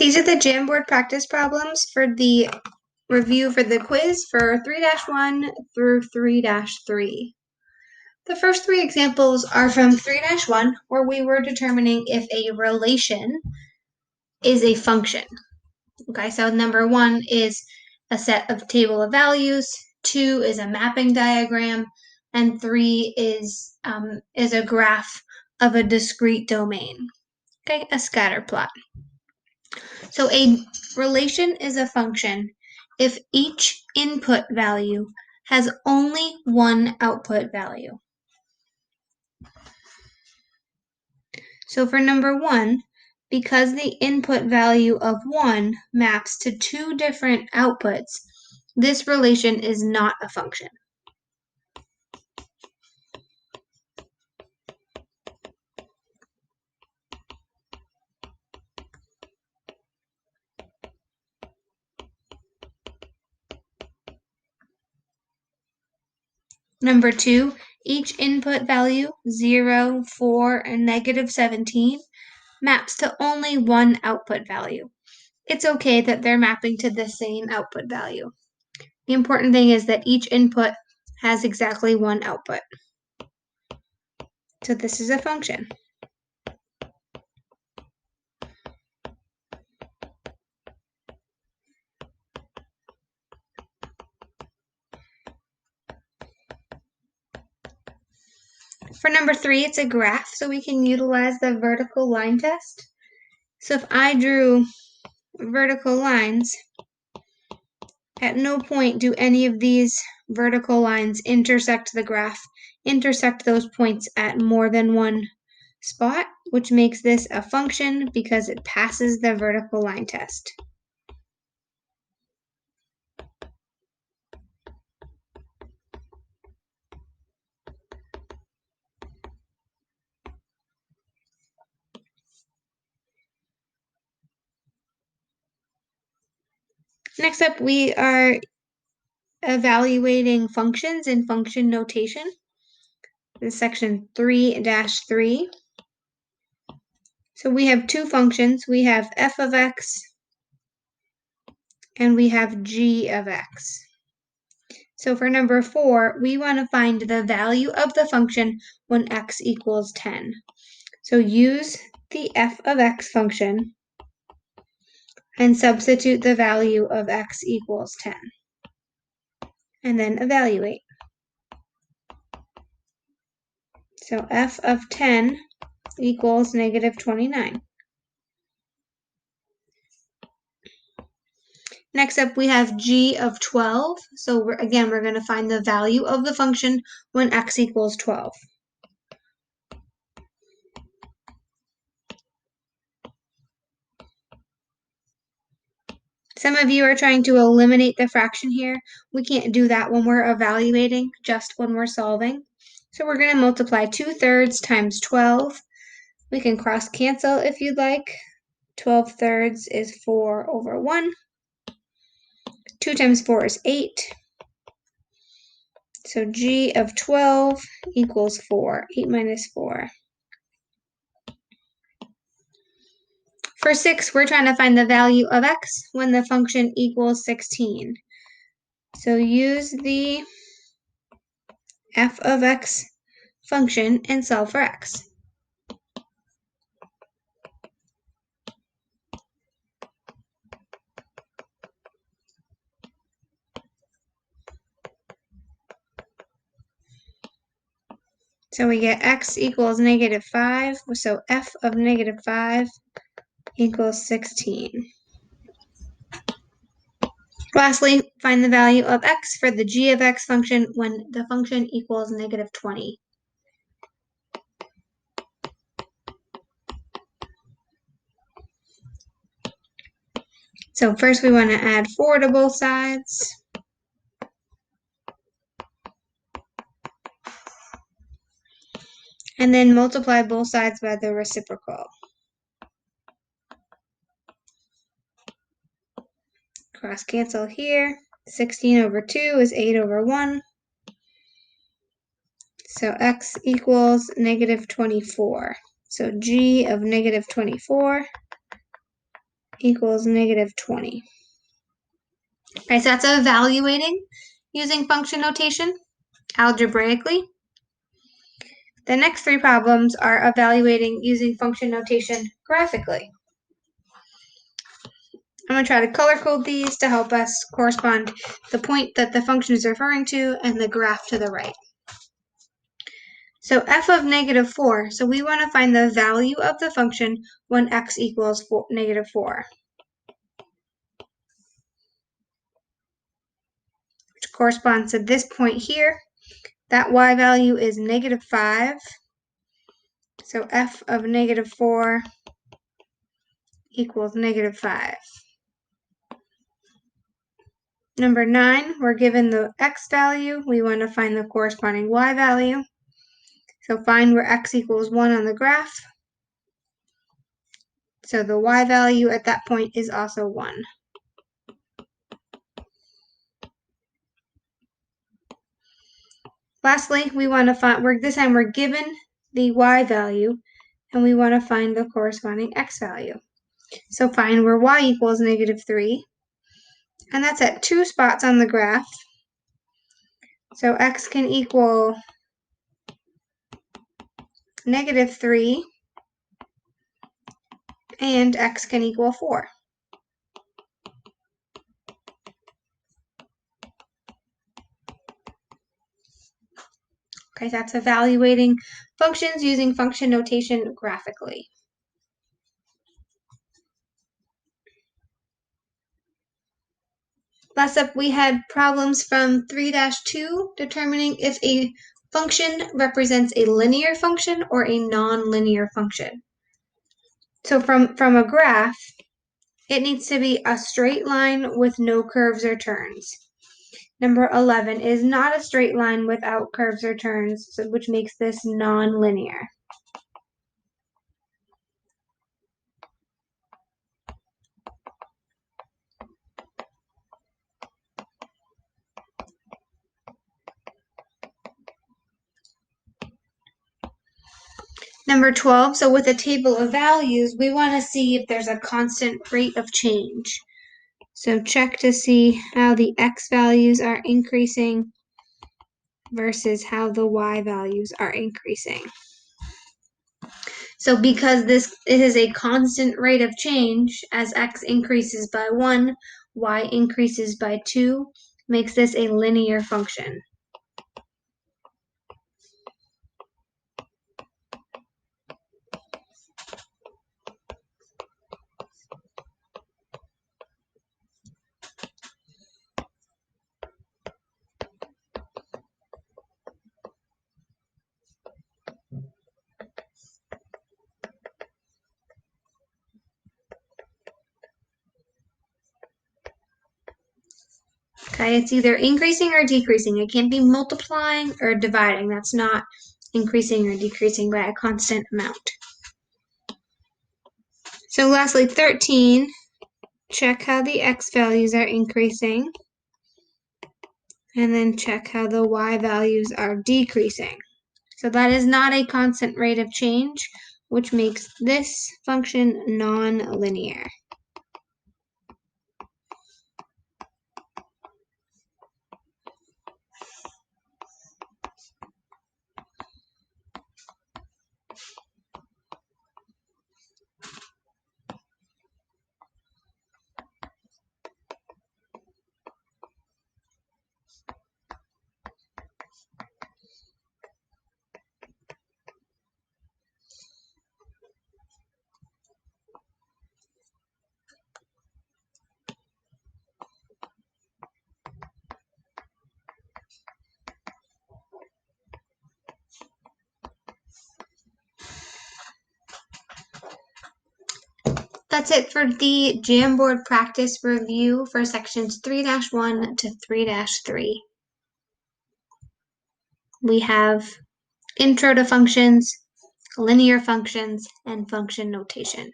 These are the Jamboard practice problems for the review for the quiz for 3-1 through 3-3. The first three examples are from 3-1, where we were determining if a relation is a function. Okay, so number 1 is a set of table of values, 2 is a mapping diagram, and 3 is a graph of a discrete domain. Okay, a scatter plot. So a relation is a function if each input value has only one output value. So for number 1, because the input value of 1 maps to 2 different outputs, this relation is not a function. Number 2, each input value, 0, 4, and -17, maps to only one output value. It's okay that they're mapping to the same output value. The important thing is that each input has exactly one output. So this is a function. For number 3, it's a graph, so we can utilize the vertical line test. So if I drew vertical lines, at no point do any of these vertical lines intersect the graph, intersect those points at more than one spot, which makes this a function because it passes the vertical line test. Next up, we are evaluating functions in function notation. This is section 3-3. So we have two functions. We have f of x and we have g of x. So for number 4, we want to find the value of the function when x equals 10. So use the f of x function and substitute the value of x equals 10. And then evaluate. So f of 10 equals -29. Next up, we have g of 12. So we're going to find the value of the function when x equals 12. Some of you are trying to eliminate the fraction here. We can't do that when we're evaluating, just when we're solving. So we're going to multiply 2/3 times 12. We can cross cancel if you'd like. 12/3 is 4/1. 2 times 4 is 8. So g of 12 equals 4. 8 minus 4. For 6, we're trying to find the value of x when the function equals 16. So use the f of x function and solve for x. So we get x equals -5, so f of -5 equals 16. Lastly, find the value of x for the g of x function when the function equals -20. So first we want to add 4 to both sides. And then multiply both sides by the reciprocal. Cross cancel here. 16/2 is 8/1. So x equals -24. So g of -24 equals negative 20. Okay, so that's evaluating using function notation algebraically. The next three problems are evaluating using function notation graphically. I'm going to try to color code these to help us correspond the point that the function is referring to and the graph to the right. So f of negative 4, so we want to find the value of the function when x equals negative 4. Which corresponds to this point here. That y value is negative 5. So f of negative 4 equals negative 5. Number 9, we're given the x value. We want to find the corresponding y value. So find where x equals 1 on the graph. So the y value at that point is also 1. Lastly, we want to find, this time we're given the y value, and we want to find the corresponding x value. So find where y equals negative 3, and that's at 2 spots on the graph. So x can equal negative 3, and x can equal 4. Okay, that's evaluating functions using function notation graphically. Last up, we had problems from 3-2 determining if a function represents a linear function or a nonlinear function. So from a graph, it needs to be a straight line with no curves or turns. Number 11 is not a straight line without curves or turns, which makes this nonlinear. Number 12, so with a table of values, we want to see if there's a constant rate of change. So check to see how the x values are increasing versus how the y values are increasing. So because it is a constant rate of change, as x increases by 1, y increases by 2, makes this a linear function. Okay, it's either increasing or decreasing. It can't be multiplying or dividing. That's not increasing or decreasing by a constant amount. So lastly, 13, check how the x values are increasing, and then check how the y values are decreasing. So that is not a constant rate of change, which makes this function non-linear. That's it for the Jamboard practice review for sections 3-1 to 3-3. We have intro to functions, linear functions, and function notation.